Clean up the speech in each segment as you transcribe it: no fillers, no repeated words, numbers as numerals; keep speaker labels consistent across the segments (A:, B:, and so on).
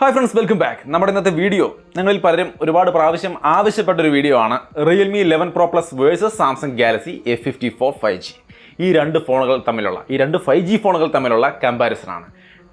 A: Hi friends, welcome back. നമ്മുടെ ഇന്നത്തെ video നിങ്ങളിൽ പലരും ഒരുപാട് പ്രാവശ്യം ആവശ്യപ്പെട്ട ഒരു വീഡിയോ ആണ്. Realme 11 Pro Plus versus Samsung Galaxy F54 5G. ഈ രണ്ട് ഫോണുകൾ തമ്മിലുള്ള 5G ഫോണുകൾ തമ്മിലുള്ള കമ്പാരിസൺ ആണ്.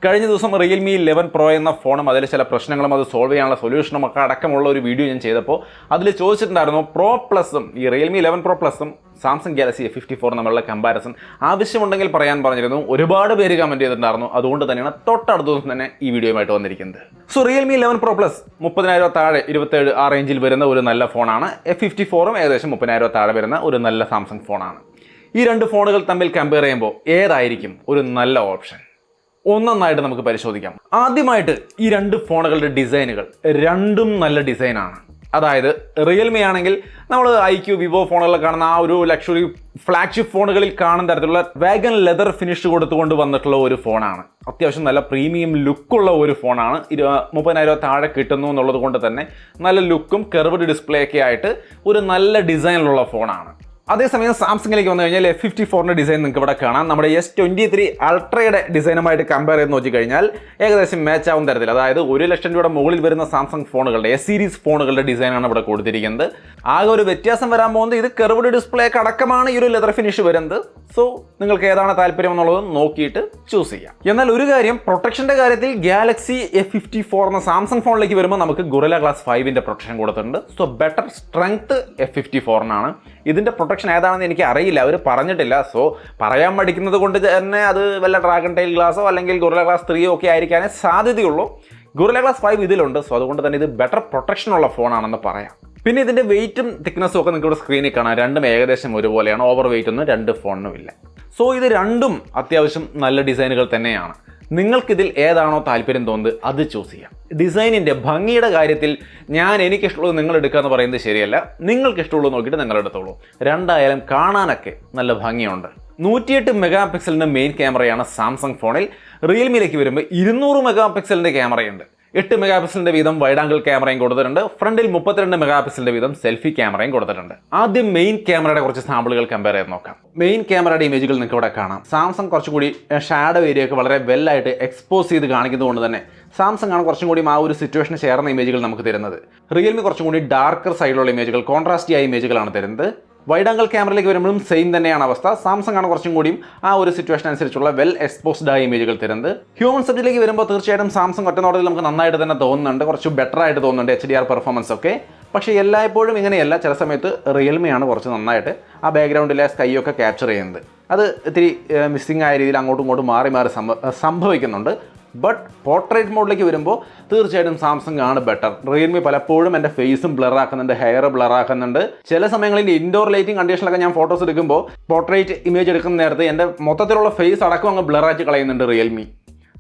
A: കഴിഞ്ഞ ദിവസം Realme 11 Pro എന്ന ഫോണും അതിലെ ചില പ്രശ്നങ്ങളും അത് സോൾവ് ചെയ്യാനുള്ള സൊല്യൂഷനും ഒക്കെ അടക്കമുള്ള ഒരു വീഡിയോ ഞാൻ ചെയ്തപ്പോൾ അതിൽ ചോദിച്ചിട്ടുണ്ടായിരുന്നു Pro Plusഉം ഈ Realme 11 Pro Plusഉം Samsung Galaxy F54 തമ്മിലുള്ള കമ്പാരിസൺ ആവശ്യമുണ്ടെങ്കിൽ പറയാൻ പറഞ്ഞിരുന്നു. ഒരുപാട് പേര് കമന്റ് ചെയ്തിട്ടുണ്ടായിരുന്നു. അതുകൊണ്ട് തന്നെയാണ് തൊട്ടടുത്ത ദിവസം തന്നെ ഈ വീഡിയോയുമായിട്ട് വന്നിരിക്കുന്നത്. സോ Realme 11 Pro Plus 30,000 താഴെ 27 ആ റേഞ്ചിൽ വരുന്ന ഒരു നല്ല ഫോണാണ്. F54ഉം ഏകദേശം 30,000 താഴെ വരുന്ന ഒരു നല്ല സാംസങ് ഫോണാണ്. ഈ രണ്ട് ഫോണുകൾ തമ്മിൽ കമ്പയർ ചെയ്യുമ്പോൾ ഏതായിരിക്കും ഒരു നല്ല ഓപ്ഷൻ? ഒന്നൊന്നായിട്ട് നമുക്ക് പരിശോധിക്കാം. ആദ്യമായിട്ട് ഈ രണ്ട് ഫോണുകളുടെ ഡിസൈനുകൾ രണ്ടും നല്ല ഡിസൈനാണ്. അതായത് റിയൽമി ആണെങ്കിൽ നമ്മൾ IQ, വിവോ ഫോണുകളിൽ കാണുന്ന ആ ഒരു ലക്ഷറി ഫ്ലാഗ്ഷിപ്പ് ഫോണുകളിൽ കാണുന്ന തരത്തിലുള്ള വാഗൺ ലെതർ ഫിനിഷ് കൊടുത്തുകൊണ്ട് വന്നിട്ടുള്ള ഒരു ഫോണാണ്. അത്യാവശ്യം നല്ല പ്രീമിയം ലുക്കുള്ള ഒരു ഫോണാണ്. 30,000 താഴെ കിട്ടുന്നു എന്നുള്ളത് കൊണ്ട് തന്നെ നല്ല ലുക്കും കർവ്ഡ് ഡിസ്പ്ലേ ഒക്കെ ആയിട്ട് ഒരു നല്ല ഡിസൈനിലുള്ള ഫോണാണ്. അതേസമയം സാംസങ്ങിലേക്ക് വന്നു കഴിഞ്ഞാൽ F54ന്റെ ഡിസൈൻ നിങ്ങൾക്ക് ഇവിടെ കാണാം. നമ്മുടെ S23 അൾട്രയുടെ ഡിസൈനുമായിട്ട് കമ്പയർ ചെയ്ത് നോക്കിക്കഴിഞ്ഞാൽ ഏകദേശം മാച്ച് ആവുന്ന തരത്തിൽ, അതായത് 1 ലക്ഷം രൂപയുടെ മുകളിൽ വരുന്ന സാംസങ് ഫോണുകളുടെ S സീരീസ് ഫോണുകളുടെ ഡിസൈനാണ് ഇവിടെ കൊടുത്തിരിക്കുന്നത്. ആകെ ഒരു വ്യത്യാസം വരാൻ പോകുന്നത് ഇത് കർവ്ഡ് ഡിസ്പ്ലേ ഒക്കെ അടക്കമാണ് ഈ ഒരു ലെതർ ഫിനിഷ് വരുന്നത്. സോ നിങ്ങൾക്ക് ഏതാണ് താല്പര്യം എന്നുള്ളത് നോക്കിയിട്ട് ചൂസ് ചെയ്യാം. എന്നാൽ ഒരു കാര്യം, പ്രൊട്ടക്ഷന്റെ കാര്യത്തിൽ ഗാലക്സി F54 എന്ന സാംസങ് ഫോണിലേക്ക് വരുമ്പോൾ നമുക്ക് ഗൊറില്ല ഗ്ലാസ് 5ന്റെ പ്രൊട്ടക്ഷൻ കൊടുത്തിട്ടുണ്ട്. സോ ബെറ്റർ സ്ട്രെങ്ത് F54നാണ്. ഇതിന്റെ പ്രൊട്ടക്ഷൻ ഏതാണെന്ന് എനിക്ക് അറിയില്ല, അവർ പറഞ്ഞിട്ടില്ല. സോ പറയാൻ മടിക്കുന്നത് കൊണ്ട് തന്നെ അത് വല്ല ഡ്രാഗൺ ടൈൽ ഗ്ലാസോ അല്ലെങ്കിൽ ഗൊറില്ല ഗ്ലാസ് 3 ഒക്കെ ആയിരിക്കാനേ സാധ്യതയുള്ളൂ. ഗൊറില്ല ഗ്ലാസ് 5 ഇതിലുണ്ട്. സോ അതുകൊണ്ട് തന്നെ ഇത് ബെറ്റർ പ്രൊട്ടക്ഷൻ ഉള്ള ഫോണാണെന്ന് പറയാം. പിന്നെ ഇതിന്റെ വെയിറ്റും തിക്നെസ്സും ഒക്കെ നിങ്ങൾക്ക് ഇവിടെ സ്ക്രീനിൽ കാണാം. രണ്ടും ഏകദേശം ഒരുപോലെയാണ്. ഓവർ വെയിറ്റ് ഒന്നും രണ്ട് ഫോണിനും ഇല്ല. സോ ഇത് രണ്ടും അത്യാവശ്യം നല്ല ഡിസൈനുകൾ തന്നെയാണ്. നിങ്ങൾക്കിതിൽ ഏതാണോ താല്പര്യം തോന്നുന്നത് അത് ചൂസ് ചെയ്യാം. ഡിസൈനിൻ്റെ ഭംഗിയുടെ കാര്യത്തിൽ എനിക്കിഷ്ടമുള്ളത് നിങ്ങൾ എടുക്കുക എന്ന് പറയുന്നത് ശരിയല്ല. നിങ്ങൾക്ക് ഇഷ്ടമുള്ളത് നോക്കിയിട്ട് നിങ്ങൾ എടുത്തോളൂ. രണ്ടായാലും കാണാനൊക്കെ നല്ല ഭംഗിയുണ്ട്. 108 മെഗാ പിക്സലിൻ്റെ മെയിൻ ക്യാമറയാണ് സാംസങ് ഫോണിൽ. റിയൽമിയിലേക്ക് വരുമ്പോൾ 200 മെഗാ പിക്സലിൻ്റെ ക്യാമറയുണ്ട്. 8 മെഗാ പിക്സലിൻ്റെ വീതം വൈഡ് ആംഗിൾ ക്യാമറയും കൊടുത്തിട്ടുണ്ട്. ഫ്രണ്ടിൽ 32 മെഗാ പിക്സലിൻ്റെ വീതം സെൽഫി ക്യാമറയും കൊടുത്തിട്ടുണ്ട്. ആദ്യം മെയിൻ ക്യാമറയുടെ കുറച്ച് സാമ്പിളുകൾ കമ്പയർ ചെയ്ത് നോക്കാം. മെയിൻ ക്യാമറയുടെ ഇമേജുകൾ നിങ്ങൾക്ക് ഇവിടെ കാണാം. സാംസങ് കുറച്ചുകൂടി ഷാഡോ ഏരിയ ഒക്കെ വളരെ വെല്ലായിട്ട് എക്സ്പോസ് ചെയ്ത് കാണിക്കുന്നത് കൊണ്ട് തന്നെ സാംസങ് ആണ് കുറച്ചും കൂടി ആ ഒരു സിറ്റുവേഷന് ചേർന്ന ഇമേജുകൾ നമുക്ക് തരുന്നത്. റിയൽമി കുറച്ചും കൂടി ഡാർക്കർ സൈഡിലുള്ള ഇമേജുകൾ, കോൺട്രാസ്റ്റി ആയ ഇമേജുകളാണ് തരുന്നത്. വൈഡ് ആംഗിൾ ക്യാമറയിലേക്ക് വരുമ്പോഴും സെയിം തന്നെയാണ് അവസ്ഥ. സാംസങ് ആണ് കുറച്ചും കൂടിയും ആ ഒരു സിറ്റുവേഷൻ അനുസരിച്ചുള്ള വെൽ എക്സ്പോസ്ഡ് ആയ ഇമേജുകൾ തരുന്നത്. ഹ്യൂമൻ സബ്ജക്റ്റിലേക്ക് വരുമ്പോൾ തീർച്ചയായിട്ടും സാംസങ് ഒറ്റനോട്ടത്തിൽ നമുക്ക് നന്നായിട്ട് തന്നെ തോന്നുന്നുണ്ട്, കുറച്ച് ബെറ്റർ ആയിട്ട് തോന്നുന്നുണ്ട് HDR പെർഫോമൻസ് ഒക്കെ. പക്ഷേ എല്ലായ്പ്പോഴും ഇങ്ങനെയല്ല. ചില സമയത്ത് റിയൽമിയാണ് കുറച്ച് നന്നായിട്ട് ആ ബാക്ക്ഗ്രൗണ്ടിലെ സ്കൈയൊക്കെ ക്യാപ്ചർ ചെയ്യുന്നത്. അത് ഇത്തിരി മിസ്സിംഗ് ആയ രീതിയിൽ അങ്ങോട്ടും ഇങ്ങോട്ടും മാറി സംഭവിക്കുന്നുണ്ട്. ബട്ട് പോർട്രേറ്റ് മോഡിലേക്ക് വരുമ്പോൾ തീർച്ചയായിട്ടും സാംസങ് ആണ് ബെറ്റർ. റിയൽമി പലപ്പോഴും എൻ്റെ ഫേസും ബ്ലർ ആക്കുന്നുണ്ട്, ഹെയർ ബ്ലർ ആക്കുന്നുണ്ട്. ചില സമയങ്ങളിൽ ഇൻഡോർ ലൈറ്റിംഗ് കണ്ടീഷനിലൊക്കെ ഞാൻ ഫോട്ടോസ് എടുക്കുമ്പോൾ പോർട്രേറ്റ് ഇമേജ് എടുക്കുന്ന നേരത്ത് എൻ്റെ മൊത്തത്തിലുള്ള ഫേസ് അടക്കം അങ്ങ് ബ്ലറാക്കി കളയുന്നുണ്ട് റിയൽമി.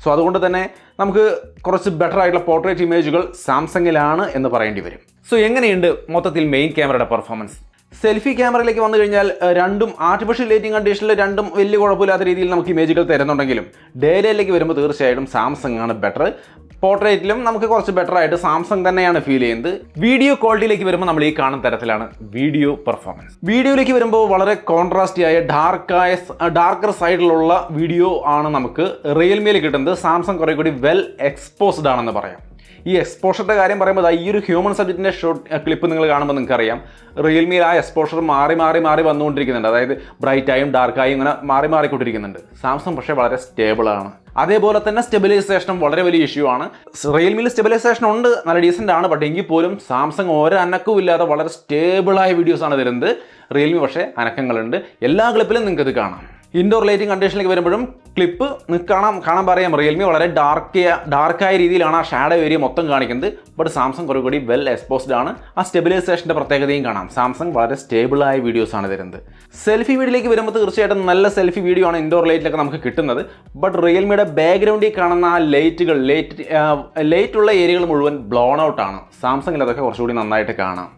A: സോ അതുകൊണ്ട് തന്നെ നമുക്ക് കുറച്ച് ബെറ്റർ ആയിട്ടുള്ള പോർട്രേറ്റ് ഇമേജുകൾ സാംസങ്ങിലാണ് എന്ന് പറയേണ്ടി വരും. സോ എങ്ങനെയുണ്ട് മൊത്തത്തിൽ മെയിൻ ക്യാമറയുടെ പെർഫോമൻസ്? സെൽഫി ക്യാമറയിലേക്ക് വന്നു കഴിഞ്ഞാൽ രണ്ടും ആർട്ടിഫിഷ്യൽ ലൈറ്റിംഗ് കണ്ടീഷനിൽ രണ്ടും വലിയ കുഴപ്പമില്ലാത്ത രീതിയിൽ നമുക്ക് ഇമേജുകൾ തരുന്നുണ്ടെങ്കിലും ഡേ ലൈറ്റിലേക്ക് വരുമ്പോൾ തീർച്ചയായിട്ടും സാംസങ് ആണ് ബെറ്റർ. പോർട്രേറ്റിലും നമുക്ക് കുറച്ച് ബെറ്റർ ആയിട്ട് സാംസങ് തന്നെയാണ് ഫീൽ ചെയ്യുന്നത്. വീഡിയോ ക്വാളിറ്റിയിലേക്ക് വരുമ്പോൾ നമ്മൾ ഈ കാണുന്ന തരത്തിലാണ് വീഡിയോ പെർഫോമൻസ്. വീഡിയോയിലേക്ക് വരുമ്പോൾ വളരെ കോൺട്രാസ്റ്റി ആയ ഡാർക്കർ സൈഡിലുള്ള വീഡിയോ ആണ് നമുക്ക് റിയൽമിയിൽ കിട്ടുന്നത്. സാംസങ് കുറേ കൂടി വെൽ എക്സ്പോസ്ഡ് ആണെന്ന് പറയാം. ഈ എക്സ്പോഷറിൻ്റെ കാര്യം പറയുമ്പോൾ ഈ ഒരു ഹ്യൂമൻ സബ്ജക്റ്റിൻ്റെ ക്ലിപ്പ് നിങ്ങൾ കാണുമ്പോൾ നിങ്ങൾക്കറിയാം റിയൽമിയിൽ ആ എക്സ്പോഷർ മാറി വന്നുകൊണ്ടിരിക്കുന്നുണ്ട്. അതായത് ബ്രൈറ്റായും ഡാർക്കായും ഇങ്ങനെ മാറിക്കൊണ്ടിരിക്കുന്നുണ്ട്. സാംസങ് പക്ഷേ വളരെ സ്റ്റേബിളാണ്. അതേപോലെ തന്നെ സ്റ്റെബിലൈസേഷനും വളരെ വലിയ ഇഷ്യൂ ആണ്. റിയൽമിയിൽ സ്റ്റെബിലൈസേഷൻ ഉണ്ട്, നല്ല ഡീസൻ്റ് ആണ്. ബട്ട് എങ്കിൽ പോലും സാംസങ് ഒരനക്കവും ഇല്ലാതെ വളരെ സ്റ്റേബിളായ വീഡിയോസാണ് തരുന്നത്. റിയൽമി പക്ഷേ അനക്കങ്ങളുണ്ട്. എല്ലാ ക്ലിപ്പിലും നിങ്ങൾക്കത് കാണാം. ഇൻഡോർ ലൈറ്റിംഗ് കണ്ടീഷനിലേക്ക് വരുമ്പോഴും ക്ലിപ്പ് കാണാൻ പറയാം. റിയൽമി വളരെ ഡാർക്കായ രീതിയിലാണ് ആ ഷാഡോ ഏരിയ മൊത്തം കാണിക്കുന്നത്. ബട്ട് സാംസങ് കുറേ കൂടി വെൽ എക്സ്പോസ്ഡ് ആണ്. ആ സ്റ്റെബിലൈസേഷൻ്റെ പ്രത്യേകതയും കാണാം. സാംസങ് വളരെ സ്റ്റേബിളായ വീഡിയോസാണ് തരുന്നത്. സെൽഫി വീഡിയോയിലേക്ക് വരുമ്പോൾ തീർച്ചയായിട്ടും നല്ല സെൽഫി വീഡിയോ ആണ് ഇൻഡോർ ലൈറ്റിലൊക്കെ നമുക്ക് കിട്ടുന്നത്. ബട്ട് റിയൽമിയുടെ ബാക്ക്ഗ്രൗണ്ടിൽ കാണുന്ന ആ ലൈറ്റുള്ള ഏരിയകൾ മുഴുവൻ ബ്ലോൺ ഔട്ടാണ്. സാംസങ്ങിൽ അതൊക്കെ കുറച്ചുകൂടി നന്നായിട്ട് കാണാം.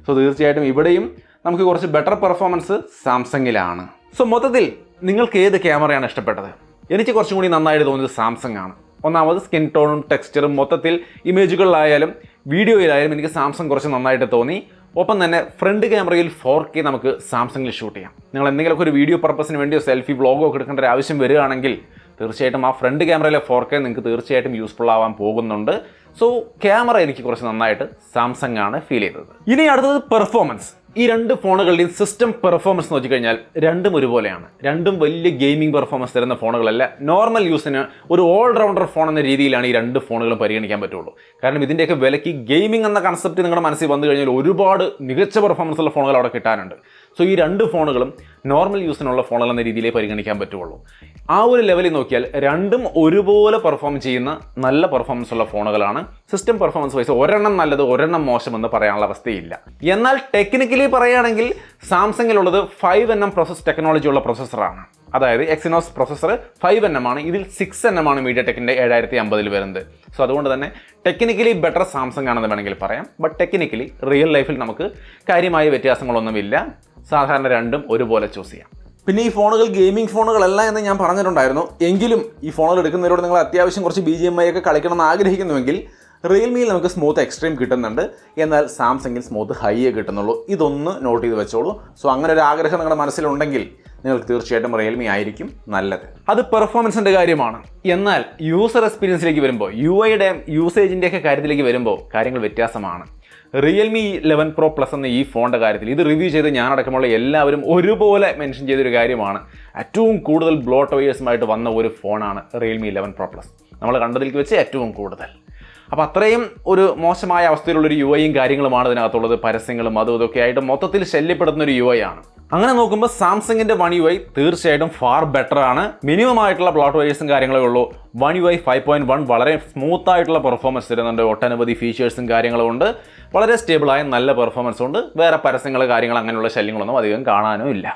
A: സോ തീർച്ചയായിട്ടും ഇവിടെയും നമുക്ക് കുറച്ച് ബെറ്റർ പെർഫോമൻസ് സാംസങ്ങിലാണ്. സോ മൊത്തത്തിൽ നിങ്ങൾക്ക് ഏത് ക്യാമറയാണ് ഇഷ്ടപ്പെട്ടത്? എനിക്ക് കുറച്ചും കൂടി നന്നായിട്ട് തോന്നിയത് സാംസങ് ആണ്. ഒന്നാമത് സ്കിൻ ടോണും ടെക്സ്ചറും മൊത്തത്തിൽ ഇമേജുകളിലായാലും വീഡിയോയിലായാലും എനിക്ക് സാംസങ് കുറച്ച് നന്നായിട്ട് തോന്നി. ഒപ്പം തന്നെ ഫ്രണ്ട് ക്യാമറയിൽ 4K നമുക്ക് സാംസങ്ങിൽ ഷൂട്ട് ചെയ്യാം. നിങ്ങൾ എന്തെങ്കിലുമൊക്കെ ഒരു വീഡിയോ പർപ്പസിന് വേണ്ടിയോ സെൽഫി വ്ളോഗോ ഒക്കെ എടുക്കേണ്ട ഒരു ആവശ്യം വരികയാണെങ്കിൽ തീർച്ചയായിട്ടും ആ ഫ്രണ്ട് ക്യാമറയിലെ 4K നിങ്ങൾക്ക് തീർച്ചയായിട്ടും യൂസ്ഫുൾ ആവാൻ പോകുന്നുണ്ട്. സോ ക്യാമറ എനിക്ക് കുറച്ച് നന്നായിട്ട് സാംസങ് ആണ് ഫീൽ ചെയ്തത്. ഇനി അടുത്തത് പെർഫോമൻസ്. ഈ രണ്ട് ഫോണുകളുടെയും സിസ്റ്റം പെർഫോമൻസ് നോക്കിക്കഴിഞ്ഞാൽ രണ്ടും ഒരുപോലെയാണ്. രണ്ടും വലിയ ഗെയിമിംഗ് പെർഫോമൻസ് തരുന്ന ഫോണുകളല്ല. നോർമൽ യൂസിന് ഒരു ഓൾറൗണ്ടർ ഫോൺ എന്ന രീതിയിലാണ് ഈ രണ്ട് ഫോണുകളും പരിഗണിക്കാൻ പറ്റുള്ളൂ. കാരണം ഇതിൻ്റെയൊക്കെ വിലയ്ക്ക് ഗെയിമിംഗ് എന്ന കൺസെപ്റ്റ് നിങ്ങളുടെ മനസ്സിൽ വന്നു കഴിഞ്ഞാൽ ഒരുപാട് മികച്ച പെർഫോമൻസ് ഉള്ള ഫോണുകൾ അവിടെ കിട്ടാനുണ്ട്. സോ ഈ രണ്ട് ഫോണുകളും നോർമൽ യൂസിനുള്ള ഫോണുകൾ എന്ന രീതിയിലേ പരിഗണിക്കാൻ പറ്റുള്ളൂ. ആ ഒരു ലെവലിൽ നോക്കിയാൽ രണ്ടും ഒരുപോലെ പെർഫോം ചെയ്യുന്ന നല്ല പെർഫോമൻസ് ഉള്ള ഫോണുകളാണ്. സിസ്റ്റം പെർഫോമൻസ് വൈസ് ഒരെണ്ണം നല്ലത് ഒരെണ്ണം മോശമെന്ന് പറയാനുള്ള അവസ്ഥയില്ല. എന്നാൽ ടെക്നിക്കലി പറയുകയാണെങ്കിൽ സാംസങ്ങിലുള്ളത് 5nm പ്രോസസ് ടെക്നോളജി ഉള്ള പ്രൊസസ്സറാണ്. അതായത് എക്സിനോസ് പ്രൊസസ്സർ 5nm ആണ്. ഇതിൽ 6nm ആണ് മീഡിയടെക്കിൻ്റെ 7050 വരുന്നത്. സോ അതുകൊണ്ട് തന്നെ ടെക്നിക്കലി ബെറ്റർ സാംസങ് ആണെന്ന് വേണമെങ്കിൽ പറയാം. ബട്ട് ടെക്നിക്കലി റിയൽ ലൈഫിൽ നമുക്ക് കാര്യമായ വ്യത്യാസങ്ങളൊന്നുമില്ല. സാധാരണ രണ്ടും ഒരുപോലെ ചൂസ് ചെയ്യാം. പിന്നെ ഈ ഫോണുകൾ ഗെയിമിംഗ് ഫോണുകളല്ല എന്ന് ഞാൻ പറഞ്ഞിട്ടുണ്ടായിരുന്നു. എങ്കിലും ഈ ഫോണുകൾ എടുക്കുന്നതിലൂടെ നിങ്ങൾ അത്യാവശ്യം കുറച്ച് BGMI ഒക്കെ കളിക്കണം എന്ന് ആഗ്രഹിക്കുന്നുവെങ്കിൽ റിയൽമിയിൽ നമുക്ക് സ്മൂത്ത് എക്സ്ട്രീം കിട്ടുന്നുണ്ട്. എന്നാൽ സാംസങ്ങിൽ സ്മൂത്ത് ഹൈയേ കിട്ടുന്നുള്ളൂ. ഇതൊന്ന് നോട്ട് ചെയ്ത് വെച്ചോളൂ. സോ അങ്ങനെ ഒരു ആഗ്രഹം നിങ്ങളുടെ മനസ്സിലുണ്ടെങ്കിൽ നിങ്ങൾക്ക് തീർച്ചയായിട്ടും റിയൽമി ആയിരിക്കും നല്ലത്. അത് പെർഫോമൻസിൻ്റെ കാര്യമാണ്. എന്നാൽ യൂസർ എക്സ്പീരിയൻസിലേക്ക് വരുമ്പോൾ UIയുടെയും യൂസേജിൻ്റെയൊക്കെ കാര്യത്തിലേക്ക് വരുമ്പോൾ കാര്യങ്ങൾ വ്യത്യാസമാണ്. റിയൽമി 11 Pro Plus എന്ന ഈ ഫോണിൻ്റെ കാര്യത്തിൽ ഇത് റിവ്യൂ ചെയ്ത് ഞാനടക്കമുള്ള എല്ലാവരും ഒരുപോലെ മെൻഷൻ ചെയ്തൊരു കാര്യമാണ്. ഏറ്റവും കൂടുതൽ ബ്ലോട്ട് വെയേഴ്സുമായിട്ട് വന്ന ഒരു ഫോണാണ് റിയൽമി 11 Pro Plus. നമ്മൾ കണ്ടതിലേക്ക് വെച്ച് ഏറ്റവും കൂടുതൽ. അപ്പോൾ അത്രയും ഒരു മോശമായ അവസ്ഥയിലുള്ളൊരു UIയും കാര്യങ്ങളുമാണ് ഇതിനകത്തുള്ളത്. പരസ്യങ്ങളും അതും ഇതൊക്കെ ആയിട്ട് മൊത്തത്തിൽ ശല്യപ്പെടുത്തുന്ന ഒരു UI ആണ്. അങ്ങനെ നോക്കുമ്പോൾ സാംസങ്ങിൻ്റെ One UI തീർച്ചയായിട്ടും ഫാർ ബെറ്റർ ആണ്. മിനിമം ആയിട്ടുള്ള ബ്ലോട്ട് വെയേഴ്സും കാര്യങ്ങളേ ഉള്ളൂ. One UI 5.1 വളരെ സ്മൂത്ത് ആയിട്ടുള്ള പെർഫോമൻസ് തരുന്നുണ്ട്. ഒട്ടനവധി ഫീച്ചേഴ്സും കാര്യങ്ങളും ഉണ്ട്. വളരെ സ്റ്റേബിളായ നല്ല പെർഫോമൻസ് ഉണ്ട്. വേറെ പരസ്യങ്ങൾ കാര്യങ്ങൾ അങ്ങനെയുള്ള ശല്യങ്ങളൊന്നും അധികം കാണാനും ഇല്ല.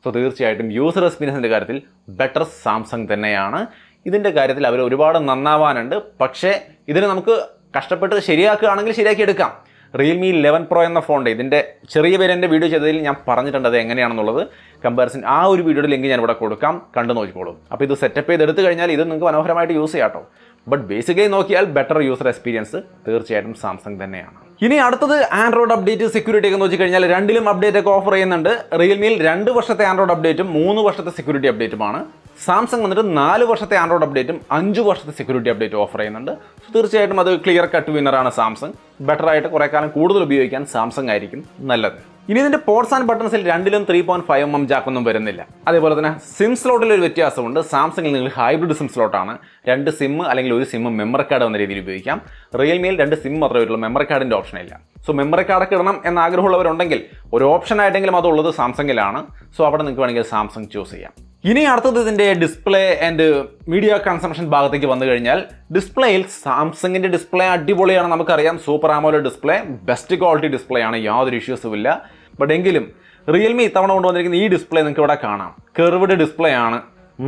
A: സോ തീർച്ചയായിട്ടും യൂസർ എക്സ്പീരിയൻസിൻ്റെ കാര്യത്തിൽ ബെറ്റർ സാംസങ് തന്നെയാണ്. ഇതിൻ്റെ കാര്യത്തിൽ അവർ ഒരുപാട് നന്നാവാനുണ്ട്. പക്ഷേ ഇതിന് നമുക്ക് കഷ്ടപ്പെട്ട് ശരിയാക്കുകയാണെങ്കിൽ ശരിയാക്കി എടുക്കാം. റിയൽമി 11 Pro എന്ന ഫോണിൻ്റെ ഇതിൻ്റെ ചെറിയ പേര് എൻ്റെ വീഡിയോ ചെയ്തതിൽ ഞാൻ പറഞ്ഞിട്ടുണ്ട് അത് എങ്ങനെയാണെന്നുള്ളത്. കമ്പാരിസൺ ആ ഒരു വീഡിയോയുടെ ലിങ്ക് ഞാൻ ഇവിടെ കൊടുക്കാം, കണ്ടു നോക്കിക്കോളൂ. അപ്പോൾ ഇത് സെറ്റപ്പ് ചെയ്തെടുത്ത് കഴിഞ്ഞാൽ ഇത് നിങ്ങൾക്ക് മനോഹരമായിട്ട് യൂസ് ചെയ്യാം കേട്ടോ. ബട്ട് ബേസിക്കലി നോക്കിയാൽ ബെറ്റർ യൂസർ എക്സ്പീരിയൻസ് തീർച്ചയായിട്ടും സാംസങ് തന്നെയാണ്. ഇനി അടുത്തത് ആൻഡ്രോയിഡ് അപ്ഡേറ്റ് സെക്യൂരിറ്റി ഒക്കെ നോക്കി കഴിഞ്ഞാൽ രണ്ടിലും അപ്ഡേറ്റ് ഒക്കെ ഓഫർ ചെയ്യുന്നുണ്ട്. റിയൽമിയിൽ 2 വർഷത്തെ ആൻഡ്രോയിഡ് അപ്ഡേറ്റും 3 വർഷത്തെ സെക്യൂരിറ്റി അപ്ഡേറ്റുമാണ്. സാംസങ് വന്നിട്ട് 4 വർഷത്തെ ആൻഡ്രോയിഡ് അപ്ഡേറ്റും 5 വർഷത്തെ സെക്യൂരിറ്റി അപ്ഡേറ്റും ഓഫർ ചെയ്യുന്നുണ്ട്. തീർച്ചയായിട്ടും അത് ക്ലിയർ കട്ട് വിന്നറാണ് സാംസങ്. ബെറ്റർ ആയിട്ട് കുറേ കാലം കൂടുതൽ ഉപയോഗിക്കാൻ സാംസങ് ആയിരിക്കും നല്ലത്. ഇനി ഇതിൻ്റെ പോർട്സ് ആൻഡ് ബട്ടൺസിൽ രണ്ടിലും 3.5mm ജാക്കൊന്നും വരുന്നില്ല. അതേപോലെ തന്നെ സിം സ്ലോട്ടിൽ ഒരു വ്യത്യാസമുണ്ട്. സാംസങ്ങിൽ നിങ്ങൾ ഹൈബ്രിഡ് സിം സ്ലോട്ടാണ്. 2 സിം അല്ലെങ്കിൽ ഒരു സിം മെമ്മറി കാർഡ് എന്ന രീതിയിൽ ഉപയോഗിക്കാം. റിയൽമിയിൽ 2 സിം മാത്രമേ വരുള്ളൂ, മെമ്മറി കാർഡിൻ്റെ ഓപ്ഷൻ ഇല്ല. സോ മെമ്മറി കാർഡൊക്കെ ഇടണം എന്ന ആഗ്രഹമുള്ളവരുണ്ടെങ്കിൽ ഒരു ഓപ്ഷൻ ആയിട്ടെങ്കിലും അതുള്ളത് സാംസങ്ങിലാണ്. സോ അവിടെ നിങ്ങൾക്ക് വേണമെങ്കിൽ സാംസങ് ചൂസ് ചെയ്യാം. ഇനി അടുത്തത് ഇതിൻ്റെ ഡിസ്പ്ലേ ആൻഡ് മീഡിയ കൺസംഷൻ ഭാഗത്തേക്ക് വന്നു കഴിഞ്ഞാൽ ഡിസ്പ്ലേയിൽ സാംസങ്ങിൻ്റെ ഡിസ്പ്ലേ അടിപൊളിയാണ്. നമുക്കറിയാം super AMOLED display, best quality display ആണ്, യാതൊരു ഇഷ്യൂസും ഇല്ല. ബട്ട് എങ്കിലും റിയൽമി ഇത്തവണ കൊണ്ടുവന്നിരിക്കുന്ന ഈ ഡിസ്പ്ലേ നിങ്ങൾക്ക് ഇവിടെ കാണാം. കെർവ്ഡ് ഡിസ്പ്ലേ ആണ്,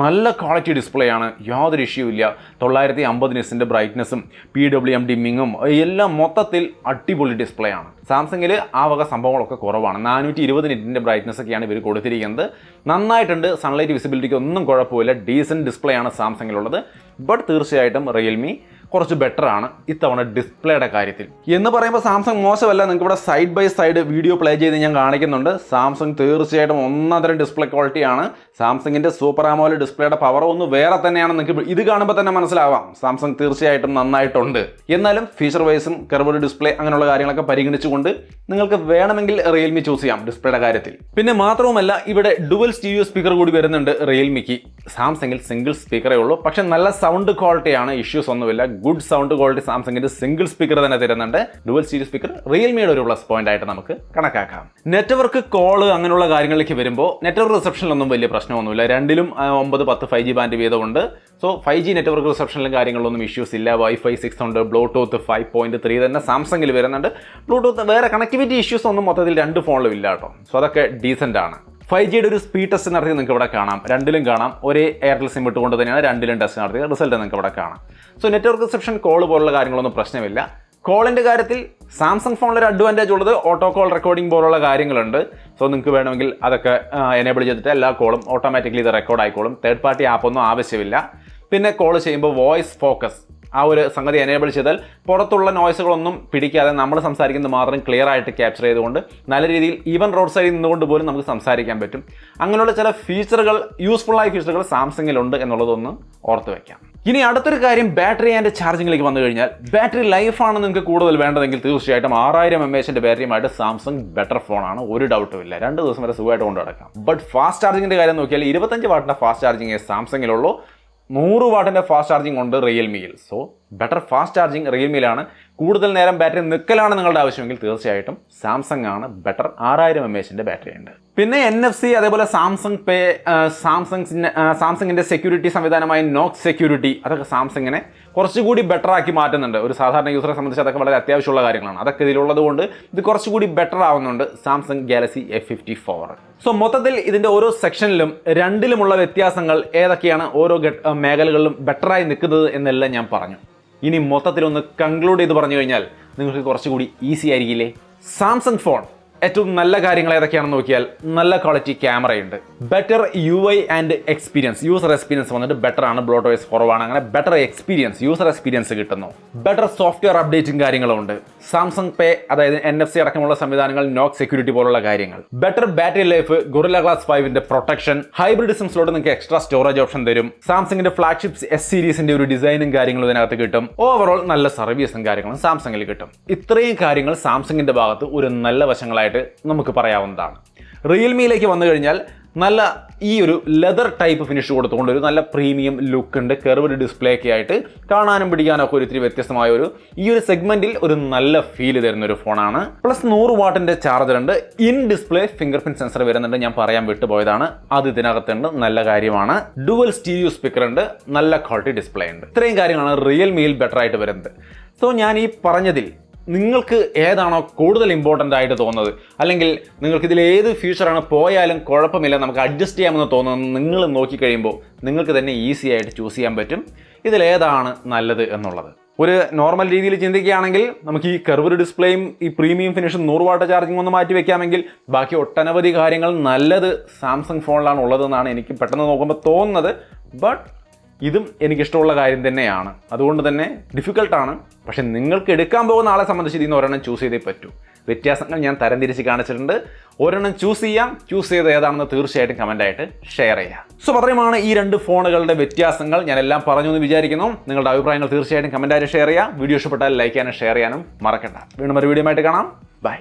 A: നല്ല ക്വാളിറ്റി ഡിസ്പ്ലേ ആണ്, യാതൊരു ഇഷ്യൂ ഇല്ല. 950 നിറ്റ്സിൻ്റെ ബ്രൈറ്റ്നസ്സും PWM ഡിമ്മിങ്ങും എല്ലാം മൊത്തത്തിൽ അടിപൊളി ഡിസ്പ്ലേ ആണ്. സാംസങ്ങിൽ ആ വക സംഭവങ്ങളൊക്കെ കുറവാണ്. 420 നിറ്റിൻ്റെ ബ്രൈറ്റ്നസ് ഒക്കെയാണ് ഇവർ കൊടുത്തിരിക്കുന്നത്. നന്നായിട്ടുണ്ട്, സൺലൈറ്റ് വിസിബിലിറ്റിക്ക് ഒന്നും കുഴപ്പമില്ല. ഡീസൻറ്റ് ഡിസ്പ്ലേ ആണ് സാംസങ്ങിലുള്ളത്. ബട്ട് തീർച്ചയായിട്ടും റിയൽമി കുറച്ച് ബെറ്റർ ആണ് ഇത്തവണ ഡിസ്പ്ലേയുടെ കാര്യത്തിൽ. എന്ന് പറയുമ്പോൾ സാംസങ് മോശമല്ല. നിങ്ങൾക്ക് ഇവിടെ side by side video play ചെയ്ത് ഞാൻ കാണിക്കുന്നുണ്ട്. സാംസങ് തീർച്ചയായിട്ടും ഒന്നാന്തരം ഡിസ്പ്ലേ ക്വാളിറ്റിയാണ്. സാംസങ്ങിൻ്റെ സൂപ്പർ AMOLED ഡിസ്പ്ലേയുടെ പവർ ഒന്ന് വേറെ തന്നെയാണ്. നിങ്ങൾക്ക് ഇത് കാണുമ്പോൾ തന്നെ മനസ്സിലാവാം സാംസങ് തീർച്ചയായിട്ടും നന്നായിട്ടുണ്ട്. എന്നാലും ഫീച്ചർ വൈസും കർവ്ഡ് ഡിസ്പ്ലേ അങ്ങനെയുള്ള കാര്യങ്ങളൊക്കെ പരിഗണിച്ചുകൊണ്ട് നിങ്ങൾക്ക് വേണമെങ്കിൽ റിയൽമി ചൂസ് ചെയ്യാം ഡിസ്പ്ലേയുടെ കാര്യത്തിൽ. പിന്നെ മാത്രവുമല്ല ഇവിടെ ഡുവൽ സ്റ്റീരിയോ സ്പീക്കർ കൂടി വരുന്നുണ്ട് റിയൽമിക്ക്. സാംസങ്ങിൽ സിംഗിൾ സ്പീക്കറേ ഉള്ളൂ. പക്ഷേ നല്ല സൗണ്ട് ക്വാളിറ്റിയാണ്, ഇഷ്യൂസ് ഒന്നുമില്ല. ഗുഡ് സൗണ്ട് ക്വാളിറ്റി സാംസങ്ങിന്റെ സിംഗിൾ സ്പീക്കർ തന്നെ തരുന്നുണ്ട്. ഡുവൽ സ്റ്റീരിയോ സ്പീക്കർ റിയൽമിയുടെ ഒരു പ്ലസ് പോയിന്റ് ആയിട്ട് നമുക്ക് കണക്കാക്കാം. നെറ്റ്വർക്ക് കോള് അങ്ങനെയുള്ള കാര്യങ്ങളിലേക്ക് വരുമ്പോൾ നെറ്റ്വർക്ക് റിസപ്ഷനിലൊന്നും വലിയ പ്രശ്നമൊന്നുമില്ല. രണ്ടിലും 9-10 5G ബാൻഡ് വീതമുണ്ട്. സോ 5G നെറ്റ്വർക്ക് റിസപ്ഷനിലും കാര്യങ്ങളിലൊന്നും ഇഷ്യൂസ് ഇല്ല. Wi-Fi 6 ഉണ്ട്, ബ്ലൂടൂത്ത് 5.3 തന്നെ സാംസങ്ങിൽ വരുന്നുണ്ട്. ബ്ലൂടൂത്ത് വേറെ കണക്ടിവിറ്റി ഇഷ്യൂസ് ഒന്നും മൊത്തത്തിൽ 2 ഫോണിലും ഇല്ല കേട്ടോ. സോ അതൊക്കെ ഡീസൻ്റ് ആണ്. 5Gയുടെ ഒരു സ്പീഡ് ടെസ്റ്റ് നടത്തി നിങ്ങൾക്ക് ഇവിടെ കാണാം. രണ്ടിലും കാണാം. ഒരേ എയർടെൽ സിം ഇട്ടുകൊണ്ട് തന്നെയാണ് രണ്ടിലും ടെസ്റ്റ് നടത്തിയ റിസൾട്ട് നിങ്ങൾക്ക് ഇവിടെ കാണാം. സോ നെറ്റ്വർക്ക് റിസപ്ഷൻ കോൾ പോലുള്ള കാര്യങ്ങളൊന്നും പ്രശ്നമില്ല. കോളിൻ്റെ കാര്യത്തിൽ സാംസങ് ഫോണിലൊരു അഡ്വാൻറ്റേജ് ഉള്ളത് ഓട്ടോ കോൾ റെക്കോർഡിംഗ് പോലുള്ള കാര്യങ്ങളുണ്ട്. സോ നിങ്ങൾക്ക് വേണമെങ്കിൽ അതൊക്കെ എനേബിൾ ചെയ്തിട്ട് എല്ലാ കോളും ഓട്ടോമാറ്റിക്കലി ഇത് റെക്കോർഡ് ആയിക്കോളും. തേർഡ് പാർട്ടി ആപ്പൊന്നും ആവശ്യമില്ല. പിന്നെ കോൾ ചെയ്യുമ്പോൾ വോയിസ് ഫോക്കസ് ആ ഒരു സംഗതി എനേബിൾ ചെയ്താൽ പുറത്തുള്ള നോയ്സുകളൊന്നും പിടിക്കാതെ നമ്മൾ സംസാരിക്കുന്നത് മാത്രം ക്ലിയർ ആയിട്ട് ക്യാപ്ചർ ചെയ്തുകൊണ്ട് നല്ല രീതിയിൽ ഈവൻ റോഡ് സൈഡിൽ നിന്നുകൊണ്ട് പോലും നമുക്ക് സംസാരിക്കാൻ പറ്റും. അങ്ങനെയുള്ള ചില ഫീച്ചറുകൾ, യൂസ്ഫുൾ ആയ ഫീച്ചറുകൾ സാംസങ്ങിലുണ്ട് എന്നുള്ളതൊന്ന് ഓർത്ത് വയ്ക്കാം. ഇനി അടുത്തൊരു കാര്യം, ബാറ്ററി ആൻഡ് ചാർജിങ്ങിലേക്ക് വന്നു കഴിഞ്ഞാൽ ബാറ്ററി ലൈഫാണ് നിങ്ങൾക്ക് കൂടുതൽ വേണ്ടതെങ്കിൽ തീർച്ചയായിട്ടും 6000 mAh ബാറ്ററിയുമായിട്ട് സാംസങ് ബെറ്റർ ഫോണാണ്, ഒരു ഡൗട്ടും ഇല്ല. 2 ദിവസം വരെ സുഖമായിട്ട് കൊണ്ടു നടക്കാം. ബട്ട് ഫാസ്റ്റ് ചാർജിങ്ങിൻ്റെ കാര്യം നോക്കിയാൽ 25 വാട്ടിൻ്റെ ഫാസ്റ്റ് ചാർജിങ് സാംസങ്ങിലുള്ളൂ, 100 വാട്ടിൻ്റെ ഫാസ്റ്റ് ചാർജിങ് ഉണ്ട് റിയൽമിയിൽ. സോ ബെറ്റർ ഫാസ്റ്റ് ചാർജിങ് റിയൽമിയിലാണ്. കൂടുതൽ നേരം ബാറ്ററി നിൽക്കലാണ് നിങ്ങളുടെ ആവശ്യമെങ്കിൽ തീർച്ചയായിട്ടും സാംസങ് ആണ് ബെറ്റർ. 6000 mAh ബാറ്ററി ഉണ്ട്. പിന്നെ NFC, അതേപോലെ സാംസങ് പേ, സാംസങ്ങിൻ്റെ സെക്യൂരിറ്റി സംവിധാനമായ നോക്സ് സെക്യൂരിറ്റി, അതൊക്കെ സാംസങ്ങിനെ കുറച്ചുകൂടി ബെറ്റർ ആക്കി മാറ്റുന്നുണ്ട്. ഒരു സാധാരണ യൂസറെ സംബന്ധിച്ച് അതൊക്കെ വളരെ അത്യാവശ്യമുള്ള കാര്യങ്ങളാണ്. അതൊക്കെ ഇതിലുള്ളത് കൊണ്ട് ഇത് കുറച്ചുകൂടി ബെറ്റർ ആവുന്നുണ്ട് സാംസങ് ഗാലക്സി F54. സോ മൊത്തത്തിൽ ഇതിൻ്റെ ഓരോ സെക്ഷനിലും രണ്ടിലുമുള്ള വ്യത്യാസങ്ങൾ ഏതൊക്കെയാണ്, ഓരോ മേഖലകളിലും ബെറ്ററായി നിൽക്കുന്നത് എന്നെല്ലാം ഞാൻ പറഞ്ഞു. ഇനി മൊത്തത്തിലൊന്ന് കൺക്ലൂഡ് ചെയ്ത് പറഞ്ഞു കഴിഞ്ഞാൽ നിങ്ങൾക്ക് കുറച്ചുകൂടി ഈസി ആയിരിക്കില്ലേ? സാംസങ് ഫോൺ ഏറ്റവും നല്ല കാര്യങ്ങൾ ഏതൊക്കെയാണെന്ന് നോക്കിയാൽ നല്ല ക്വാളിറ്റി ക്യാമറയുണ്ട്, better UI and experience, user experience വന്നിട്ട് ബെറ്റർ ആണ്, ബ്ലോട്ട്വേഴ്സ് കുറവാണ്, അങ്ങനെ ബെറ്റർ എക്സ്പീരിയൻസ്, യൂസർ എക്സ്പീരിയൻസ് കിട്ടുന്നു. ബെറ്റർ സോഫ്റ്റ്വെയർ അപ്ഡേറ്റും കാര്യങ്ങളും ഉണ്ട്. സാംസങ് പേ, അതായത് NFC അടക്കമുള്ള സംവിധാനങ്ങൾ, നോക്ക് സെക്യൂരിറ്റി പോലുള്ള കാര്യങ്ങൾ, better battery life, Gorilla glass 5ന്റെ പ്രൊട്ടക്ഷൻ, ഹൈബ്രിഡ് സിം സ്ലോട്ട് നിങ്ങൾക്ക് എക്സ്ട്രാ സ്റ്റോറേജ് ഓപ്ഷൻ തരും, സാംസങ്ങിന്റെ ഫ്ലാഗ്ഷിപ്പ് S സീരീസിന്റെ ഒരു ഡിസൈനും കാര്യങ്ങളും ഇതിനകത്ത് കിട്ടും, ഓവറോൾ നല്ല സർവീസും കാര്യങ്ങളും സാംസങ്ങിൽ കിട്ടും. ഇത്രയും കാര്യങ്ങൾ സാംസങ്ങിന്റെ ഭാഗത്ത് ഒരു നല്ല വശങ്ങളായിട്ട് നമുക്ക് പറയാവുന്നതാണ്. റിയൽമിയിലേക്ക് വന്നു കഴിഞ്ഞാൽ നല്ല ഈ ഒരു ലെതർ ടൈപ്പ് ഫിനിഷ് കൊടുത്തുകൊണ്ട് ഒരു നല്ല പ്രീമിയം ലുക്ക് ഉണ്ട്, കർവ്ഡ് ഡിസ്പ്ലേ ഒക്കെ ആയിട്ട് കാണാനും പിടിക്കാനും ഒക്കെ ഒരിത്തിരി വ്യത്യസ്തമായ ഈ ഒരു സെഗ്മെന്റിൽ ഒരു നല്ല ഫീൽ തരുന്ന ഒരു ഫോണാണ്. പ്ലസ് 100 വാട്ടിന്റെ ചാർജർ ഉണ്ട്, in display finger print sensor വരുന്നുണ്ട്, ഞാൻ പറയാൻ വിട്ടുപോയതാണ്, അത് ഇതിനകത്തുണ്ട്, നല്ല കാര്യമാണ്. ഡുവൽ സ്റ്റീരിയോ സ്പീക്കർ ഉണ്ട്, നല്ല ക്വാളിറ്റി ഡിസ്പ്ലേ ഉണ്ട്. ഇത്രയും കാര്യങ്ങളാണ് റിയൽമിയിൽ ബെറ്റർ ആയിട്ട് വരുന്നത്. സോ ഞാൻ ഈ പറഞ്ഞതിൽ നിങ്ങൾക്ക് ഏതാണോ കൂടുതൽ ഇമ്പോർട്ടൻ്റ് ആയിട്ട് തോന്നുന്നത്, അല്ലെങ്കിൽ നിങ്ങൾക്ക് ഇതിൽ ഏത് ഫീച്ചറാണ് പോയാലും കുഴപ്പമില്ല നമുക്ക് അഡ്ജസ്റ്റ് ചെയ്യാമെന്ന് തോന്നുന്നത്, നിങ്ങൾ നോക്കിക്കഴിയുമ്പോൾ നിങ്ങൾക്ക് തന്നെ ഈസി ആയിട്ട് ചൂസ് ചെയ്യാൻ പറ്റും ഇതിലേതാണ് നല്ലത് എന്നുള്ളത്. ഒരു നോർമൽ രീതിയിൽ ചിന്തിക്കുകയാണെങ്കിൽ നമുക്ക് ഈ കർവ്ഡ് ഡിസ്പ്ലേയും ഈ പ്രീമിയം ഫിനിഷും 100 വാട്ട് ചാർജിങ് ഒന്ന് മാറ്റി വെക്കാമെങ്കിൽ ബാക്കി ഒട്ടനവധി കാര്യങ്ങൾ നല്ലത് സാംസങ് ഫോണിലാണ് ഉള്ളതെന്നാണ് എനിക്ക് പെട്ടെന്ന് നോക്കുമ്പോൾ തോന്നുന്നത്. ബട്ട് ഇതും എനിക്കിഷ്ടമുള്ള കാര്യം തന്നെയാണ്, അതുകൊണ്ട് തന്നെ ഡിഫിക്കൽട്ടാണ്. പക്ഷെ നിങ്ങൾക്ക് എടുക്കാൻ പോകുന്ന ആളെ സംബന്ധിച്ച് ഇതിൽ നിന്ന് ഒരെണ്ണം ചൂസ് ചെയ്തേ പറ്റൂ. വ്യത്യാസങ്ങൾ ഞാൻ തരംതിരിച്ച് കാണിച്ചിട്ടുണ്ട്. ഒരെണ്ണം ചൂസ് ചെയ്യാം, ചൂസ് ചെയ്ത് ഏതാണെന്ന് തീർച്ചയായിട്ടും കമൻ്റായിട്ട് ഷെയർ ചെയ്യാം. സോ പറയുമാണ് ഈ 2 ഫോണുകളുടെ വ്യത്യാസങ്ങൾ ഞാൻ എല്ലാം പറഞ്ഞു എന്ന് വിചാരിക്കുന്നു. നിങ്ങളുടെ അഭിപ്രായങ്ങൾ തീർച്ചയായിട്ടും കമൻ്റായിട്ട് ഷെയർ ചെയ്യാം. വീഡിയോ ഇഷ്ടപ്പെട്ടാൽ ലൈക്ക് ചെയ്യാനും ഷെയർ ചെയ്യാനും മറക്കണ്ട. വീണ്ടും ഒരു വീഡിയോ ആയിട്ട് കാണാം. ബൈ.